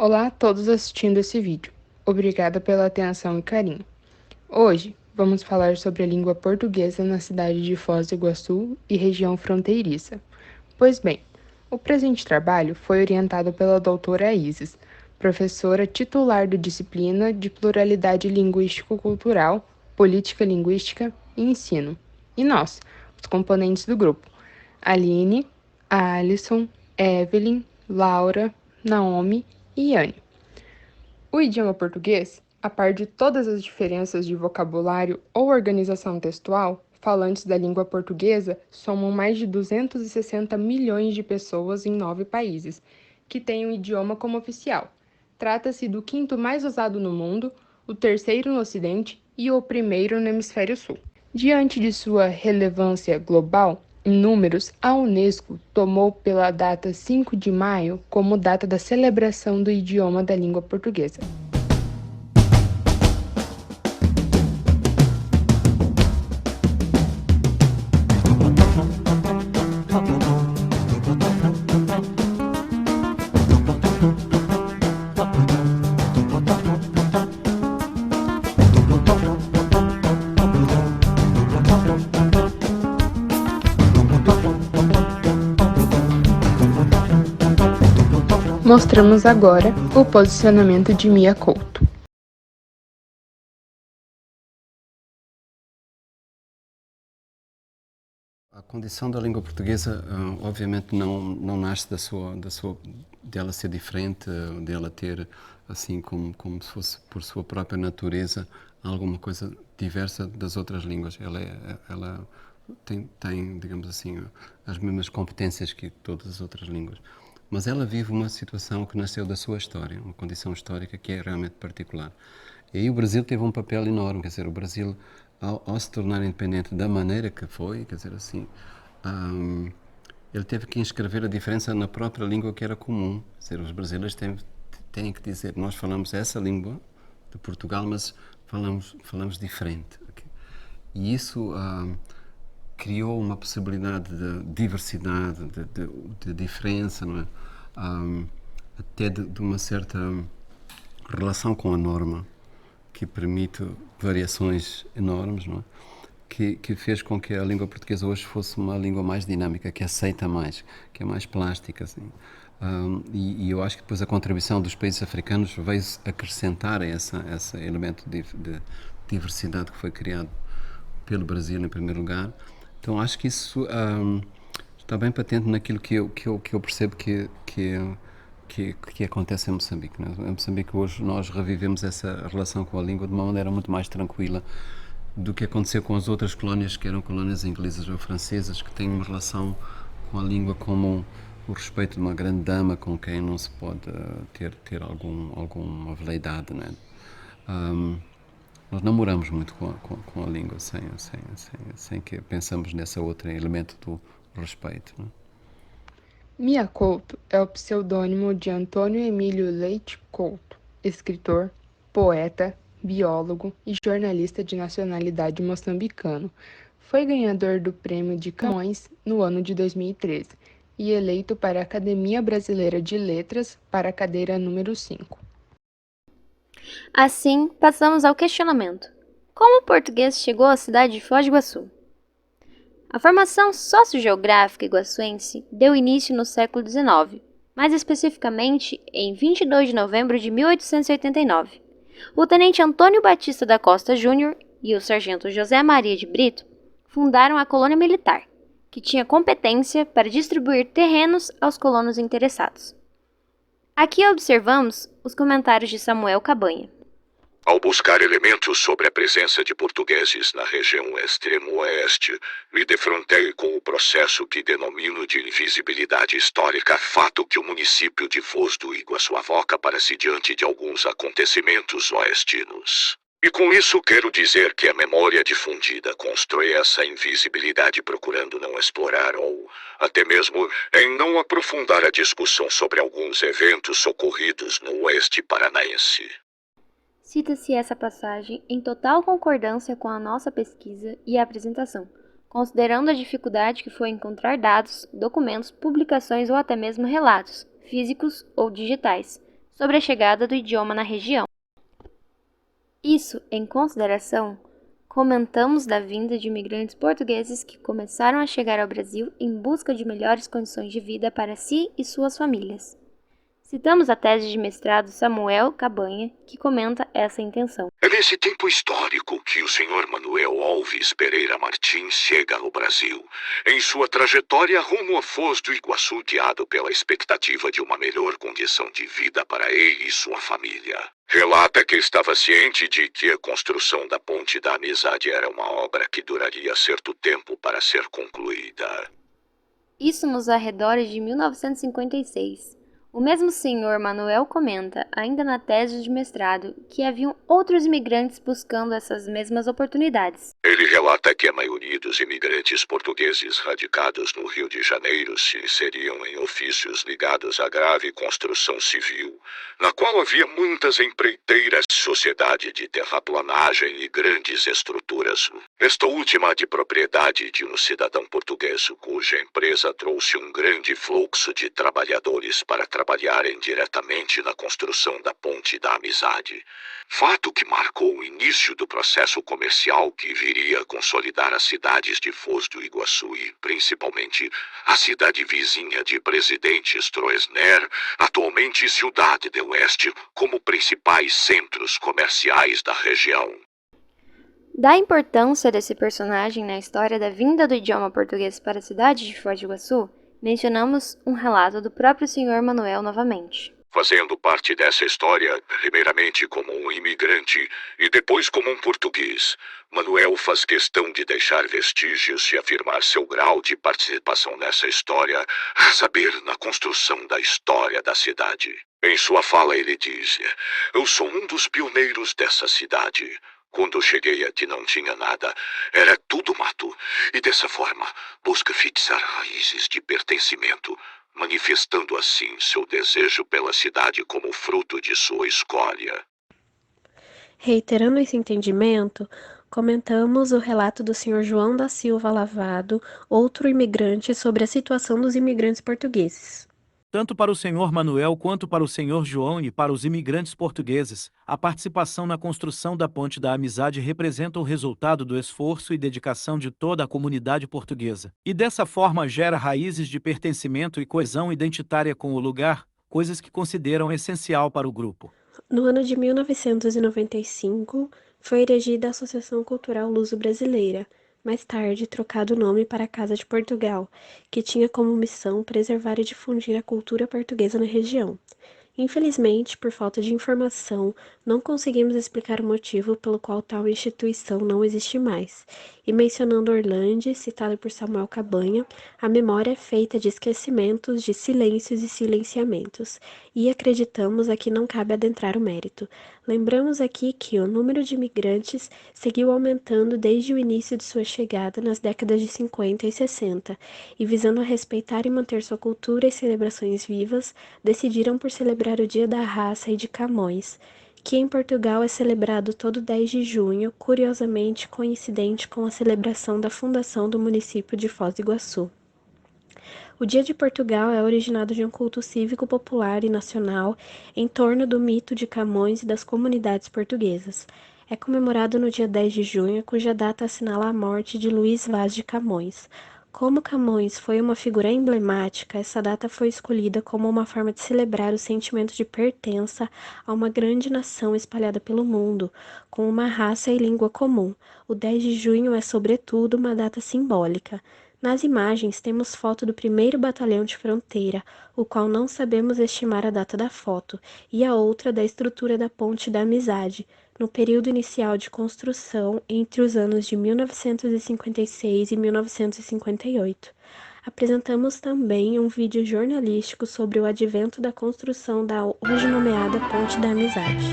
Olá a todos assistindo esse vídeo. Obrigada pela atenção e carinho. Hoje, vamos falar sobre a língua portuguesa na cidade de Foz do Iguaçu e região fronteiriça. Pois bem, o presente trabalho foi orientado pela doutora Isis, professora titular da disciplina de Pluralidade Linguístico-Cultural, Política Linguística e Ensino. E nós, os componentes do grupo, Aline, Alisson, Evelyn, Laura, Naomi e Yane. O idioma português, a par de todas as diferenças de vocabulário ou organização textual, falantes da língua portuguesa somam mais de 260 milhões de pessoas em 9 países, que têm o idioma como oficial. Trata-se do quinto mais usado no mundo, o terceiro no Ocidente e o primeiro no Hemisfério Sul. Diante de sua relevância global, em números, a Unesco tomou pela data 5 de maio como data da celebração do idioma da língua portuguesa. Mostramos agora o posicionamento de Mia Couto. A condição da língua portuguesa, obviamente, não nasce dela ser diferente, dela ter, assim, como se fosse por sua própria natureza, alguma coisa diversa das outras línguas. Ela tem, digamos assim, as mesmas competências que todas as outras línguas. Mas ela vive uma situação que nasceu da sua história, uma condição histórica que é realmente particular. E aí o Brasil teve um papel enorme, quer dizer, o Brasil, ao se tornar independente da maneira que foi, quer dizer assim, ele teve que inscrever a diferença na própria língua que era comum. Quer dizer, os brasileiros têm que dizer, nós falamos essa língua de Portugal, mas falamos diferente. Okay? E isso criou uma possibilidade de diversidade, de diferença, não é? Até de uma certa relação com a norma, que permite variações enormes, não é? Que fez com que a língua portuguesa hoje fosse uma língua mais dinâmica, que aceita mais, que é mais plástica. Assim. E eu acho que depois a contribuição dos países africanos veio acrescentar esse elemento de diversidade que foi criado pelo Brasil, em primeiro lugar. Então acho que isso está bem patente naquilo que eu percebo que acontece em Moçambique. Né? Em Moçambique hoje nós revivemos essa relação com a língua de uma maneira muito mais tranquila do que aconteceu com as outras colónias, que eram colónias inglesas ou francesas, que têm uma relação com a língua como o respeito de uma grande dama com quem não se pode ter alguma veleidade. Né? Nós namoramos muito com a língua sem que pensamos nesse outro elemento do respeito. Né? Mia Couto é o pseudônimo de Antônio Emílio Leite Couto, escritor, poeta, biólogo e jornalista de nacionalidade moçambicano. Foi ganhador do Prêmio de Camões no ano de 2013 e eleito para a Academia Brasileira de Letras para a cadeira número 5. Assim, passamos ao questionamento: como o português chegou à cidade de Foz do Iguaçu? A formação sociogeográfica iguaçuense deu início no século XIX, mais especificamente em 22 de novembro de 1889. O tenente Antônio Batista da Costa Júnior e o sargento José Maria de Brito fundaram a colônia militar, que tinha competência para distribuir terrenos aos colonos interessados. Aqui observamos os comentários de Samuel Cabanha. Ao buscar elementos sobre a presença de portugueses na região extremo-oeste, me defrontei com o processo que denomino de invisibilidade histórica, fato que o município de Foz do Iguaçu avoca para si diante de alguns acontecimentos oestinos. E com isso quero dizer que a memória difundida constrói essa invisibilidade procurando não explorar ou, até mesmo, em não aprofundar a discussão sobre alguns eventos ocorridos no oeste paranaense. Cita-se essa passagem em total concordância com a nossa pesquisa e a apresentação, considerando a dificuldade que foi encontrar dados, documentos, publicações ou até mesmo relatos, físicos ou digitais, sobre a chegada do idioma na região. Isso em consideração, comentamos da vinda de imigrantes portugueses que começaram a chegar ao Brasil em busca de melhores condições de vida para si e suas famílias. Citamos a tese de mestrado Samuel Cabanha, que comenta essa intenção. É nesse tempo histórico que o Sr. Manuel Alves Pereira Martins chega ao Brasil, em sua trajetória rumo a Foz do Iguaçu, guiado pela expectativa de uma melhor condição de vida para ele e sua família. Relata que estava ciente de que a construção da Ponte da Amizade era uma obra que duraria certo tempo para ser concluída. Isso nos arredores de 1956. O mesmo senhor Manuel comenta, ainda na tese de mestrado, que haviam outros imigrantes buscando essas mesmas oportunidades. Ele relata que a maioria dos imigrantes portugueses radicados no Rio de Janeiro se inseriam em ofícios ligados à grave construção civil, na qual havia muitas empreiteiras, sociedade de terraplanagem e grandes estruturas. Esta última de propriedade de um cidadão português, cuja empresa trouxe um grande fluxo de trabalhadores para trabalharem diretamente na construção da Ponte da Amizade. Fato que marcou o início do processo comercial que viria a consolidar as cidades de Foz do Iguaçu e, principalmente, a cidade vizinha de Presidente Stroessner, atualmente Cidade do Oeste, como principais centros comerciais da região. Da importância desse personagem na história da vinda do idioma português para a cidade de Foz do Iguaçu, mencionamos um relato do próprio Sr. Manuel novamente. Fazendo parte dessa história, primeiramente como um imigrante e depois como um português, Manuel faz questão de deixar vestígios e afirmar seu grau de participação nessa história, a saber, na construção da história da cidade. Em sua fala ele diz: "Eu sou um dos pioneiros dessa cidade. Quando cheguei aqui não tinha nada, era tudo mato, e dessa forma busca fixar raízes de pertencimento, manifestando assim seu desejo pela cidade como fruto de sua escolha." Reiterando esse entendimento, comentamos o relato do Sr. João da Silva Lavado, outro imigrante, sobre a situação dos imigrantes portugueses. Tanto para o Sr. Manuel quanto para o Sr. João e para os imigrantes portugueses, a participação na construção da Ponte da Amizade representa o resultado do esforço e dedicação de toda a comunidade portuguesa. E dessa forma gera raízes de pertencimento e coesão identitária com o lugar, coisas que consideram essencial para o grupo. No ano de 1995, foi erigida a Associação Cultural Luso-Brasileira, mais tarde trocado o nome para a Casa de Portugal, que tinha como missão preservar e difundir a cultura portuguesa na região. Infelizmente, por falta de informação, não conseguimos explicar o motivo pelo qual tal instituição não existe mais. E mencionando Orlandi, citado por Samuel Cabanha, a memória é feita de esquecimentos, de silêncios e silenciamentos, e acreditamos aqui não cabe adentrar o mérito. Lembramos aqui que o número de imigrantes seguiu aumentando desde o início de sua chegada nas décadas de 50 e 60, e visando a respeitar e manter sua cultura e celebrações vivas, decidiram por celebrar o Dia da Raça e de Camões, que em Portugal é celebrado todo 10 de junho, curiosamente coincidente com a celebração da fundação do município de Foz do Iguaçu. O Dia de Portugal é originado de um culto cívico popular e nacional em torno do mito de Camões e das comunidades portuguesas. É comemorado no dia 10 de junho, cuja data assinala a morte de Luís Vaz de Camões. Como Camões foi uma figura emblemática, essa data foi escolhida como uma forma de celebrar o sentimento de pertença a uma grande nação espalhada pelo mundo, com uma raça e língua comum. O 10 de junho é, sobretudo, uma data simbólica. Nas imagens temos foto do 1º Batalhão de Fronteira, o qual não sabemos estimar a data da foto, e a outra da estrutura da Ponte da Amizade, no período inicial de construção entre os anos de 1956 e 1958. Apresentamos também um vídeo jornalístico sobre o advento da construção da hoje nomeada Ponte da Amizade.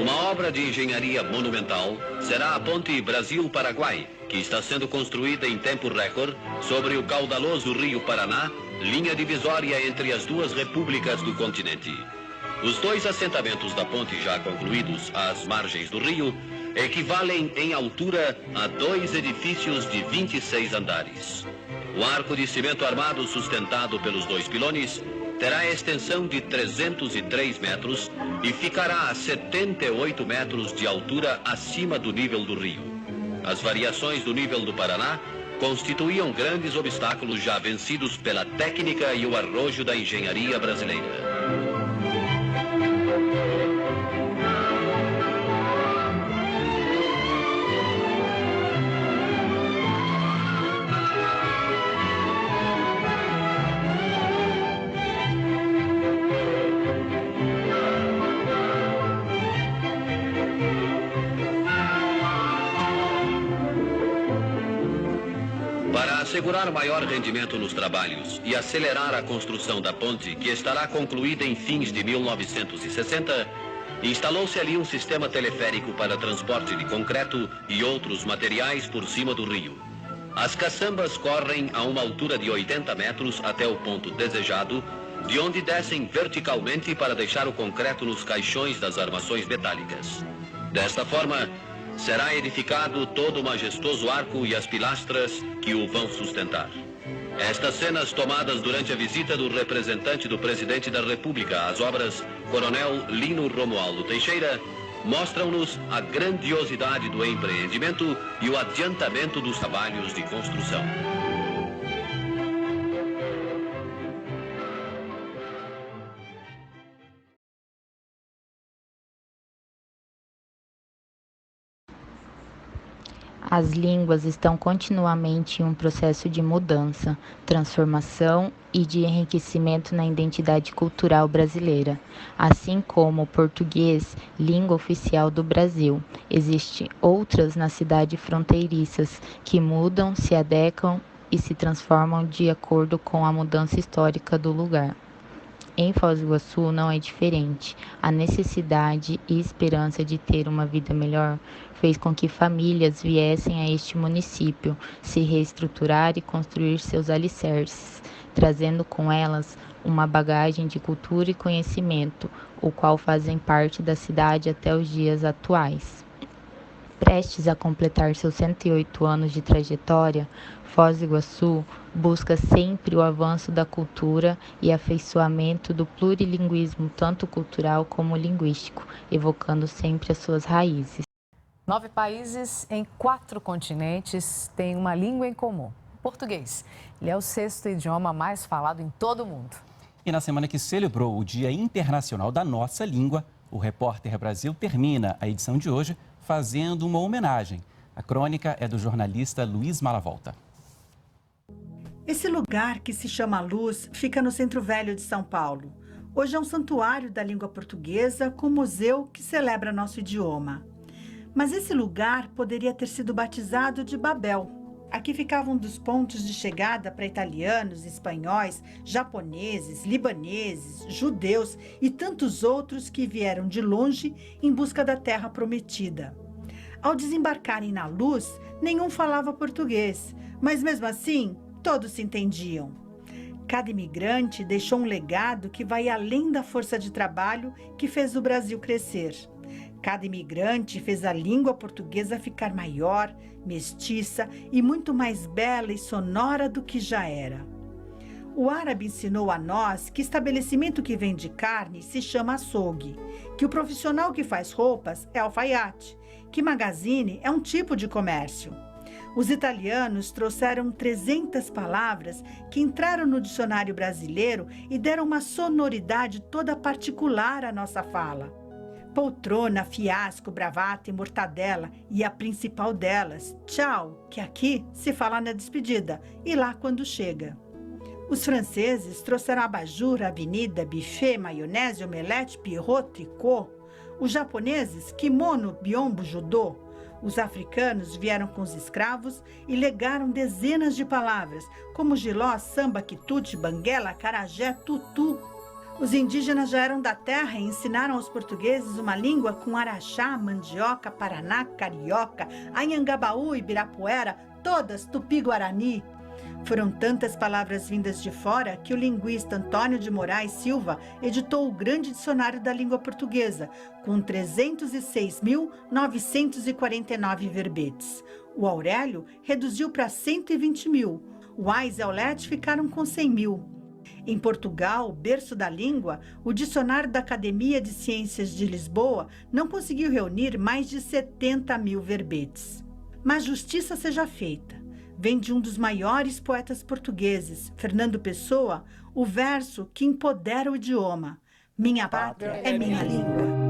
Uma obra de engenharia monumental será a Ponte Brasil-Paraguai, que está sendo construída em tempo recorde sobre o caudaloso Rio Paraná, linha divisória entre as duas repúblicas do continente. Os 2 assentamentos da ponte já concluídos às margens do rio equivalem em altura a 2 edifícios de 26 andares. O arco de cimento armado sustentado pelos 2 pilones terá extensão de 303 metros e ficará a 78 metros de altura acima do nível do rio. As variações do nível do Paraná constituíam grandes obstáculos já vencidos pela técnica e o arrojo da engenharia brasileira. Para assegurar maior rendimento nos trabalhos e acelerar a construção da ponte, que estará concluída em fins de 1960, instalou-se ali um sistema teleférico para transporte de concreto e outros materiais por cima do rio. As caçambas correm a uma altura de 80 metros até o ponto desejado, de onde descem verticalmente para deixar o concreto nos caixões das armações metálicas. Desta forma, será edificado todo o majestoso arco e as pilastras que o vão sustentar. Estas cenas tomadas durante a visita do representante do presidente da República às obras, Coronel Lino Romualdo Teixeira, mostram-nos a grandiosidade do empreendimento e o adiantamento dos trabalhos de construção. As línguas estão continuamente em um processo de mudança, transformação e de enriquecimento na identidade cultural brasileira. Assim como o português, língua oficial do Brasil, existem outras nas cidades fronteiriças que mudam, se adequam e se transformam de acordo com a mudança histórica do lugar. Em Foz do Iguaçu não é diferente. A necessidade e esperança de ter uma vida melhor fez com que famílias viessem a este município se reestruturar e construir seus alicerces, trazendo com elas uma bagagem de cultura e conhecimento, o qual fazem parte da cidade até os dias atuais. Prestes a completar seus 108 anos de trajetória, Foz do Iguaçu busca sempre o avanço da cultura e afeiçoamento do plurilinguismo, tanto cultural como linguístico, evocando sempre as suas raízes. 9 países em 4 continentes têm uma língua em comum, o português. Ele é o 6º idioma mais falado em todo o mundo. E na semana que celebrou o Dia Internacional da Nossa Língua, o Repórter Brasil termina a edição de hoje fazendo uma homenagem. A crônica é do jornalista Luiz Malavolta. Esse lugar, que se chama Luz, fica no Centro Velho de São Paulo. Hoje é um santuário da língua portuguesa com museu que celebra nosso idioma. Mas esse lugar poderia ter sido batizado de Babel. Aqui ficava um dos pontos de chegada para italianos, espanhóis, japoneses, libaneses, judeus e tantos outros que vieram de longe em busca da terra prometida. Ao desembarcarem na Luz, nenhum falava português, mas mesmo assim, todos se entendiam. Cada imigrante deixou um legado que vai além da força de trabalho que fez o Brasil crescer. Cada imigrante fez a língua portuguesa ficar maior, mestiça e muito mais bela e sonora do que já era. O árabe ensinou a nós que estabelecimento que vende carne se chama açougue, que o profissional que faz roupas é alfaiate, que magazine é um tipo de comércio. Os italianos trouxeram 300 palavras que entraram no dicionário brasileiro e deram uma sonoridade toda particular à nossa fala. Poltrona, fiasco, bravata e mortadela, e a principal delas, tchau, que aqui se fala na despedida e lá quando chega. Os franceses trouxeram abajur, avenida, buffet, maionese, omelete, pirro, tricô. Os japoneses, kimono, biombo, judô. Os africanos vieram com os escravos e legaram dezenas de palavras, como giló, samba, quitute, banguela, acarajé, tutu. Os indígenas já eram da terra e ensinaram aos portugueses uma língua com araxá, mandioca, paraná, carioca, anhangabaú, ibirapuera, todas tupi-guarani. Foram tantas palavras vindas de fora que o linguista Antônio de Moraes Silva editou o grande dicionário da língua portuguesa, com 306.949 verbetes. O Aurélio reduziu para 120 mil. O Ais e Aulete ficaram com 100 mil. Em Portugal, berço da língua, o dicionário da Academia de Ciências de Lisboa não conseguiu reunir mais de 70 mil verbetes. Mas justiça seja feita. Vem de um dos maiores poetas portugueses, Fernando Pessoa, o verso que empodera o idioma. Minha pátria é minha língua.